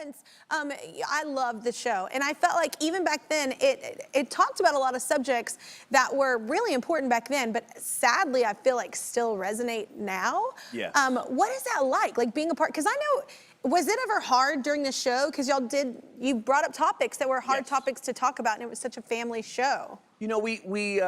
sense. I loved the show, and I felt like even back then, it talked about a lot of subjects that were really important back then, but sadly, I feel like still resonate now. Yeah. What is that like being a part? Because I know, was it ever hard during the show? Because you brought up topics that were hard topics to talk about, and it was such a family show. You know, we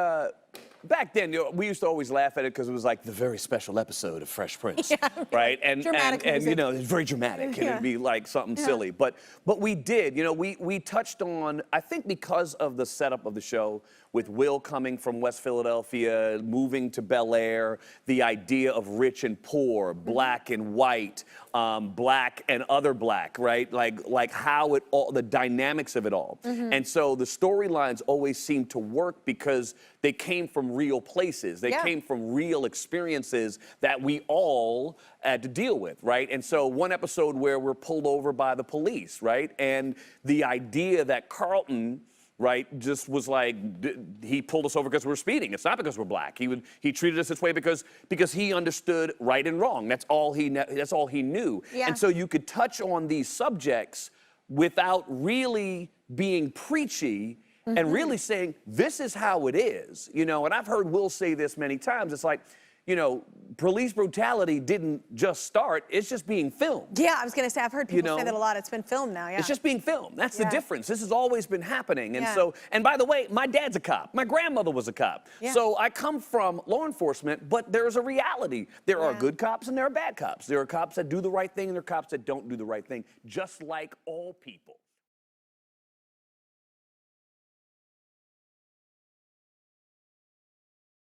back then, we used to always laugh at it because it was like the very special episode of Fresh Prince, right? And you know, it's very dramatic, and it'd be like something silly. But we did, you know, we touched on, I think because of the setup of the show, with Will coming from West Philadelphia, moving to Bel Air, the idea of rich and poor, black and white, black and other black, right? Like how it all, the dynamics of it all. And so the storylines always seemed to work because they came from real places. They came from real experiences that we all had to deal with, right? And so one episode where we're pulled over by the police, right? And the idea that Carlton, right, just was like, he pulled us over because we're speeding. It's not because we're black. He treated us this way because he understood right and wrong. That's all he knew. And so you could touch on these subjects without really being preachy and really saying, this is how it is. You know, and I've heard Will say this many times. It's like, you know, police brutality didn't just start, it's just being filmed. Yeah, I was gonna say, I've heard people say that a lot. It's been filmed now, It's just being filmed. That's the difference. This has always been happening. And so, and by the way, my dad's a cop. My grandmother was a cop. So I come from law enforcement, but there's a reality. There are good cops and there are bad cops. There are cops that do the right thing and there are cops that don't do the right thing, just like all people.